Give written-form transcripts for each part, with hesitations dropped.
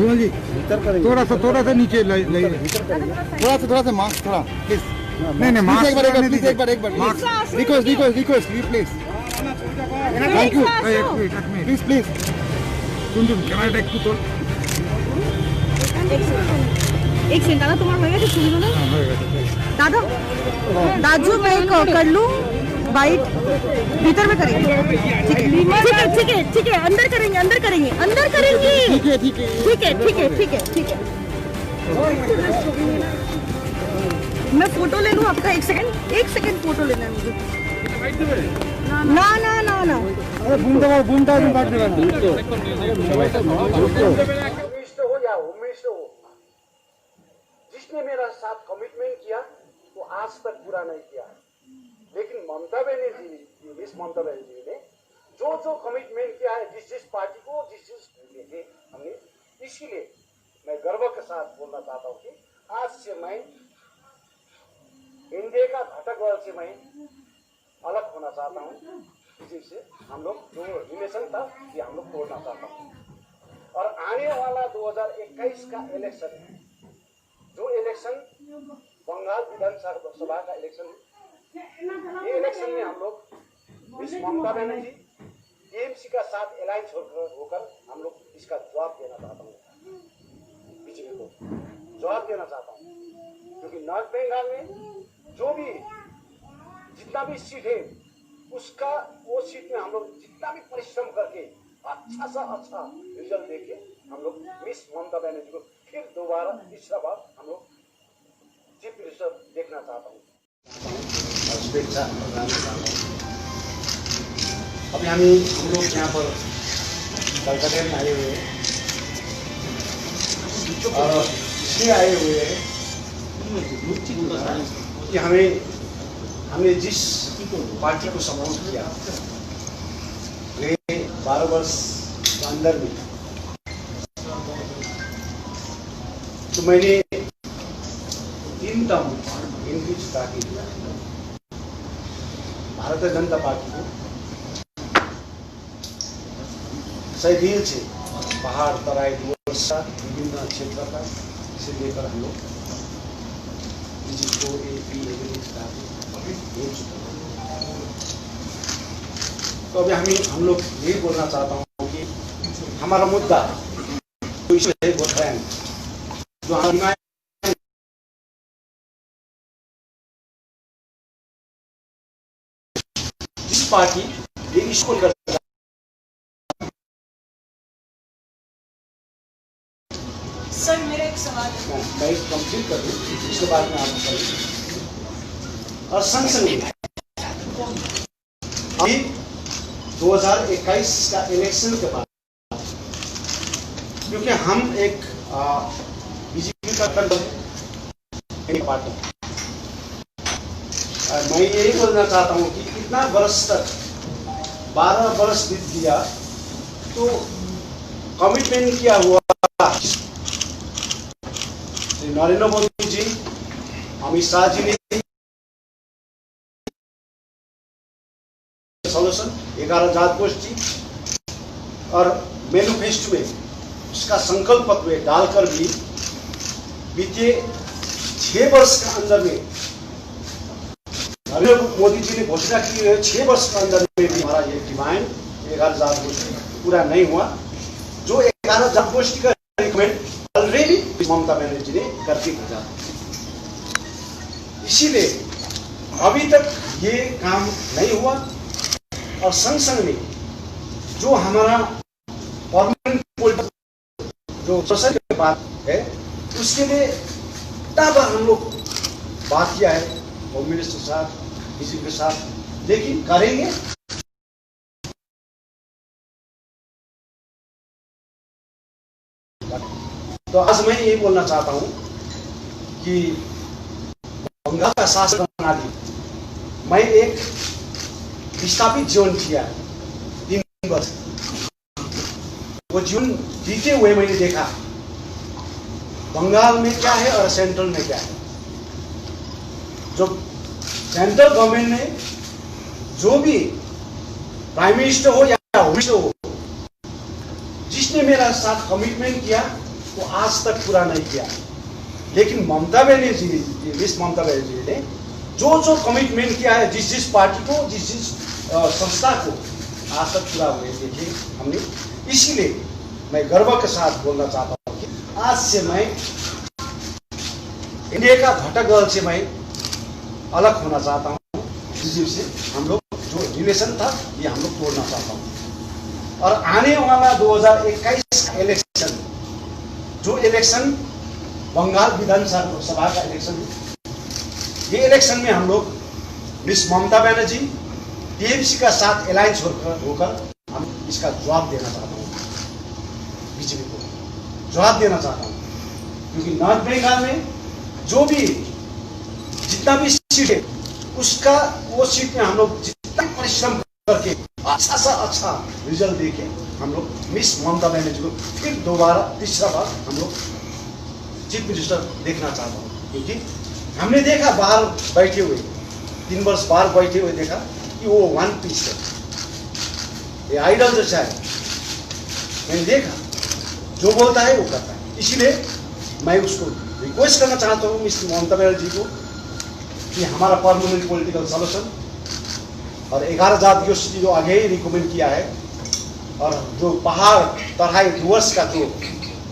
विमल जी थोड़ा सा नीचे थोड़ा सा मास्क थोड़ा प्लीज। नहीं मास्क एक बार request please. Thank you please. Camera take तू तो एक सेकंड दादा, तुम्हारा हो गया सुन लो दादा। दाजू मैं कर लूं वाइट भीतर में करेंगे। ठीक है अंदर करेंगे। ठीक है। मैं फोटो ले लूं आपका? एक सेकंड फोटो लेना है मुझे। ना अरे बूंदा भी काट देगा। हो या उम्मीद हो, जिसने मेरा साथ कमिटमेंट किया वो आज तक पूरा नहीं किया है। लेकिन ममता बनर्जी ने जो कमिटमेंट किया है जिस पार्टी को जिस हमने, इसीलिए मैं गर्व के साथ बोलना चाहता हूँ कि आज से मैं एनडीए का घटक दल से मैं अलग होना चाहता हूँ। इसी से हम लोग जो रिलेशन था ये हम लोग तोड़ना चाहता हूँ। और आने वाला 2021 का इलेक्शन है, जो इलेक्शन बंगाल विधानसभा का इलेक्शन है, ये इलेक्शन में हम लोग मिस ममता बनर्जी टीएमसी का साथ अलायंस होकर हम लोग इसका जवाब देना चाहता हूँ, बीजेपी को जवाब देना चाहता हूँ। क्योंकि नॉर्थ बंगाल में जो भी जितना भी सीट है उसका वो सीट में हम लोग जितना भी परिश्रम करके अच्छा रिजल्ट देके हम लोग मिस ममता बनर्जी को फिर दोबारा तीसरा बार हम लोग चीफ मिनिस्टर देखना चाहता हूँ। अभी हम लोग यहाँ पर कलकत्ता में आए हुए हैं और इसलिए आए हुए हैं कि हमने जिस पार्टी को सपोर्ट किया वे 12 वर्ष के अंदर में, तो मैंने 3 टर्म इनकी जिता के दिया भारतीय जनता पार्टी को। सही दिल से पहाड़ तराई वर्षा विभिन्न क्षेत्र का इसे लेकर हम लोग जिसको तो अभी हम लोग यही बोलना चाहता हूँ कि हमारा मुद्दा तो इशू है गोथलैंड, जो हमारी जिस पार्टी ये इशू कर सर मेरा एक सवाल है। मैं कंप्लीट कर दूं, उसके बाद में आप और संसद में अभी 2021 का इलेक्शन के बाद, क्योंकि हम एक बीजेपी का पार्टी, मैं यही बोलना चाहता हूं कि इतना वर्ष तक 12 वर्ष बीत गया तो कमिटमेंट किया हुआ नरेंद्र मोदी जी, अमित शाह जी ने सोल्यूशन 11 जात गोष्ठी और मैनिफेस्टो में उसका संकल्प पत्र डालकर भी बीते 6 वर्ष के अंदर में नरेंद्र मोदी जी ने घोषणा की है 6 वर्ष के अंदर में भी हमारा ये डिमांड 11 जात गोष्ठी पूरा नहीं हुआ। जो 11 जात गोष्ठी का रिकमेंड ऑलरेडी ममता बनर्जी ने करके भेजा, इसीलिए अभी तक ये काम नहीं हुआ। और संसद में जो हमारा परमानेंट जो संसद की बात है उसके लिए बार हम लोग बात किया है होम मिनिस्टर के साथ, बीजेपी के साथ, लेकिन करेंगे तो आज मैं यही बोलना चाहता हूं कि बंगाल का शासन प्रणाली मैं एक विस्थापित जीवन किया 3 वर्ष, वो जीवन जीते हुए मैंने देखा बंगाल में क्या है और सेंट्रल में क्या है। जो सेंट्रल गवर्नमेंट ने जो भी प्राइम मिनिस्टर हो या होम मिनिस्टर हो, जिसने मेरा साथ कमिटमेंट किया वो आज तक पूरा नहीं किया। लेकिन ममता बनर्जी जी, मिस ममता बनर्जी ने जो कमिटमेंट किया है जिस पार्टी को, जिस संस्था को, आज तक पूरा हुए देखिए हमने। इसीलिए मैं गर्व के साथ बोलना चाहता हूँ कि आज से मैं इंडिया का घटक दल से मैं अलग होना चाहता हूँ। बीजेपी से हम लोग जो रिलेशन था ये हम लोग तोड़ना चाहता हूँ। और आने वाला 2021 का इलेक्शन, जो इलेक्शन बंगाल विधानसभा का इलेक्शन है, ये इलेक्शन में हम लोग मिस ममता बनर्जी टीएमसी का साथ अलायंस होकर हम इसका जवाब देना चाहता हूँ, बीजेपी को जवाब देना चाहता हूँ। क्योंकि नॉर्थ बंगाल में जो भी जितना भी सीट है उसका, वो सीट में हम लोग जितना परिश्रम करके अच्छा सा अच्छा रिजल्ट देके हम लोग मिस ममता बनर्जी को फिर दोबारा तीसरा बार हम लोग चीफ मिनिस्टर देखना चाहता हूँ। क्योंकि हमने देखा बाहर बैठे हुए 3 वर्ष बाहर बैठे हुए देखा कि वो वन पीस है, ये आइडल जैसा है। मैंने देखा जो बोलता है वो करता है। इसीलिए मैं उसको रिक्वेस्ट करना चाहता हूँ मिस ममता बनर्जी को कि हमारा परमानेंट पॉलिटिकल सॉल्यूशन और 11 जात गोष्ठी जो आगे ही रिकमेंड किया है, और जो पहाड़ तराई डुवर्स का जो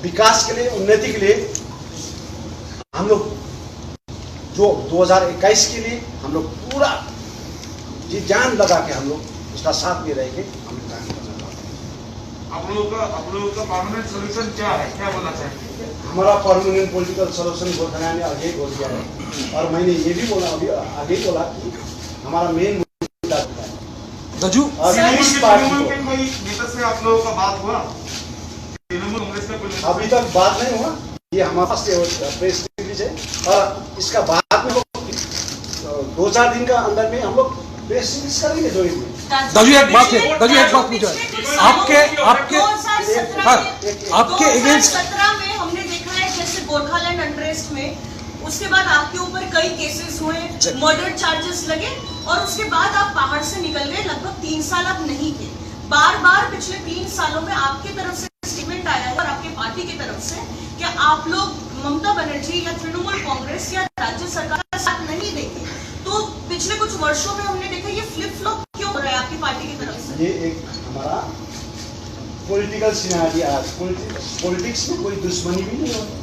विकास के लिए, उन्नति के लिए हम लोग जो 2021 के लिए हम लोग पूरा जी जान लगा के हम लोग उसका साथ में रहेंगे। हम लोग काम करना चाहते हैं। आप लोगों का परमानेंट सोल्यूशन क्या है, क्या बोलना चाहेंगे? हमारा परमानेंट पॉलिटिकल सॉल्यूशन गोरखा ने आगे बोल दिया है। और मैंने ये भी बोला, अभी आगे बोला कि हमारा मेन मुद्दा है दजू नेता से आप लोगों का बात हुआ? तृणमूल कांग्रेस का कोई अभी तक बात नहीं हुआ। ये हमारे पास प्रेस रिलीज है और इसका बाद में 2-4 दिन का अंदर में हम लोग प्रेस रिलीज करेंगे। जो दजू एक बात है, दजू एक बात पूछा है आपके अगेंस्ट 2017 में हमने देखा है जैसे गोरखालैंड अनरेस्ट में, उसके बाद आपके ऊपर कई केसेस हुए, मर्डर चार्जेस लगे और उसके बाद आप बाहर से निकल गए। लगभग 3 साल आप नहीं थे। बार पिछले 3 सालों में आपकी तरफ से स्टेटमेंट आया है और आपके पार्टी की तरफ से कि आप लोग ममता बनर्जी या तृणमूल कांग्रेस या राज्य सरकार का साथ नहीं देंगे। तो पिछले कुछ वर्षों में हमने देखा ये फ्लिप फ्लॉप क्यों हो रहा है आपकी पार्टी की तरफ से? ये एक हमारा पॉलिटिकल सिनेरियो। आज पॉलिटिक्स में कोई दुश्मनी भी नहीं होती।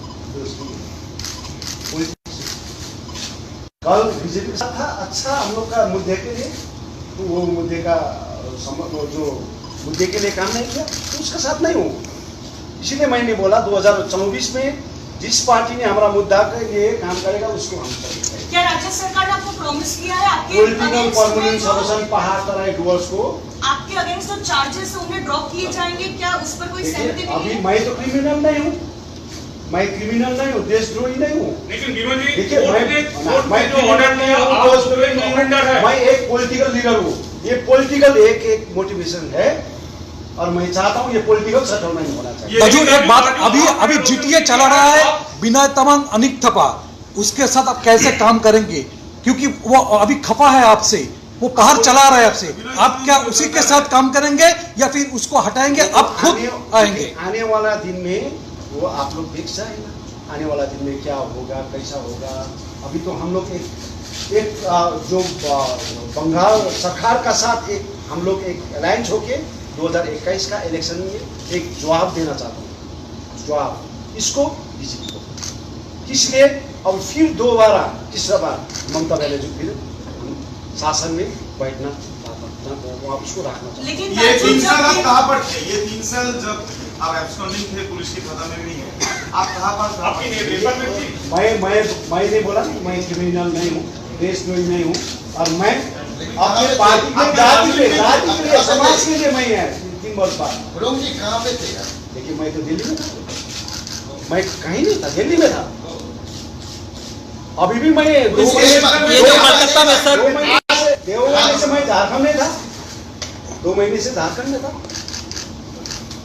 कल बीजेपी का था अच्छा हम लोग का मुद्दे के लिए, तो वो मुद्दे का जो मुद्दे के लिए काम नहीं किया तो उसका साथ नहीं हो। इसीलिए मैंने बोला 2024 में जिस पार्टी ने हमारा मुद्दा के लिए काम करेगा उसको हम करेंगे। क्या राज्य सरकार ने आपको प्रॉमिस किया है आपके पॉलिटिकल परमानेंट सॉल्यूशन पहाड़ तराई डुवर्स को आपके अगेंस्ट जो चार्जेस है उन्हें ड्रॉप किए जाएंगे? क्या उस पर कोई सहमति? अभी मैं तो क्रिमिनल नहीं हूँ, मैं क्रिमिनल नहीं हूँ, देशद्रोही नहीं हूँ। लेकिन विनोद जी, देखिए मैं ऑर्डर नहीं है, मैं एक पॉलिटिकल लीडर हूँ। ये पॉलिटिकल एक मोटिवेशन है और मैं चाहता हूँ ये पॉलिटिकल सेटलमेंट होना चाहिए। दजू एक बात, अभी जीटीए चला रहा है बिना तमांग अनिक थपा, उसके साथ आप कैसे काम करेंगे? क्योंकि वो अभी खफा है आपसे, वो कहर चला रहा है आपसे। आप क्या उसी के साथ काम करेंगे या फिर उसको हटाएंगे? आप खुद आएंगे? आने वाला दिन में वो आप लोग देख जाएगा। आने वाला दिन में क्या होगा, कैसा होगा। अभी तो हम लोग एक जो बंगाल सरकार का साथ हम लोग एक अलायंस होके 2021 का इलेक्शन में एक जवाब देना चाहता हूँ। जवाब इसको बीजेपी को, इसलिए अब फिर दोबारा तीसरा बार ममता बनर्जी फिर शासन में बैठना उसको रखना चाहिए। लेकिन ये 3 साल आप कहाँ पर थे? ये 3 साल जब आप एब्सकॉन्डिंग थे, पुलिस की खतरा में भी है, आप कहाँ पर? आपकी नेतृत्व में थी। मैंने बोला मैं क्रिमिनल नहीं हूँ, देशद्रोही नहीं हूँ और मैं अपने पार्टी में जाति के लिए समाज के लिए मैं है 3 वर्ष बाद। रोम जी कहाँ पे थे? देखिए मैं तो दिल्ली में था, मैं कहीं नहीं था, दिल्ली में था। अभी भी मैं 2 महीने से मैं झारखंड में था, 2 महीने से झारखंड में था।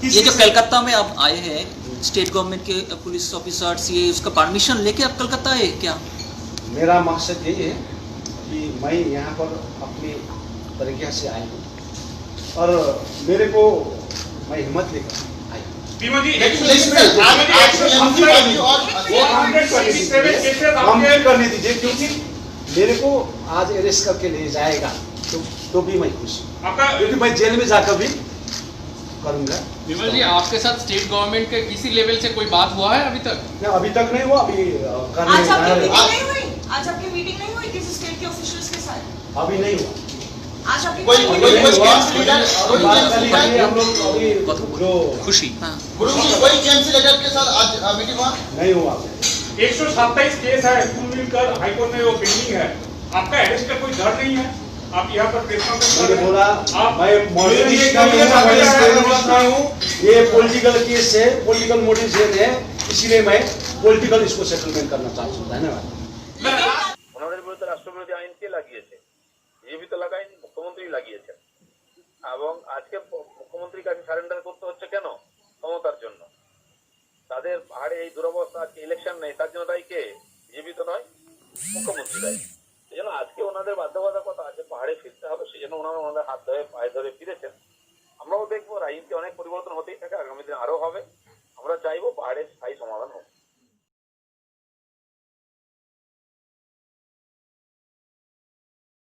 ये जो कलकत्ता में आप आए हैं स्टेट गवर्नमेंट के पुलिस ऑफिसर्स, ये उसका परमिशन लेके आप कलकत्ता आए क्या? मेरा मकसद यही है कि मैं यहाँ पर अपनी तरीके से आया हूँ और मेरे को मैं हिम्मत लेकर आया। बीमा जी कंप्लीट करने दीजिए, क्योंकि मेरे को आज अरेस्ट करके ले जाएगा तो भी मैं खुश हूँ, आपका क्योंकि मैं जेल में जाकर भी करूंगा। विमल जी, आपके साथ स्टेट गवर्नमेंट के किसी लेवल से कोई बात हुआ है अभी तक? अभी तक नहीं हुआ, अभी करने आज आपकी मीटिंग जा रहे नहीं हुई? आज आपकी मीटिंग नहीं हुई किसी स्टेट के ऑफिशियल्स के साथ? हैं। अभी नहीं हुआ, आज आपकी कोई अभी कोई नहीं कोई हुआ। कैंसिल लीडर अभी बात कर लीजिए, हम लोग अभी जो खुशी हाँ गुरुजी कोई कैंसिल लीडर के साथ आज मीटिंग हुआ? नहीं हुआ। 127 केस है कुल मिलकर हाईकोर्ट में वो पेंडिंग है, आपका अरेस्ट का कोई डर नहीं है? आप यहाँ पर प्रेस कॉन्फ्रेंस कर मैंने रहे हैं। बोला आप मैं मॉडरेट नहीं हूँ, ये पॉलिटिकल केस है, पॉलिटिकल मोटिव है, इसीलिए मैं पॉलिटिकल इसको सेटलमेंट करना चाहता हूँ। धन्यवाद। ওনাদের বিরুদ্ধে রাষ্ট্রবিরোধী আইন কে লাগিয়েছে? বিজেপি তো লাগায়নি, মুখ্যমন্ত্রী লাগিয়েছেন। এবং আজকে মুখ্যমন্ত্রীর কাছে সারেন্ডার করতে হচ্ছে কেন? ক্ষমতার জন্য। তাদের পাহাড়ে এই দুরবস্থা, আজকে ইলেকশন নেই, তার জন্য দায়ী কে? বিজেপি তো নয়, মুখ্যমন্ত্রী দায়ী। সেই জন্য আজকে ওনাদের বাধ্যবাধকতা আছে, পাহাড়ে ফিরতে হবে, সেই জন্য ওনারা ওনাদের হাত ধরে পায়ে ধরে ফিরেছেন। আমরাও দেখবো রাজনীতি অনেক পরিবর্তন হতেই থাকে, আগামী দিনে আরো হবে। আমরা চাইবো পাহাড়ের স্থায়ী সমাধান হোক।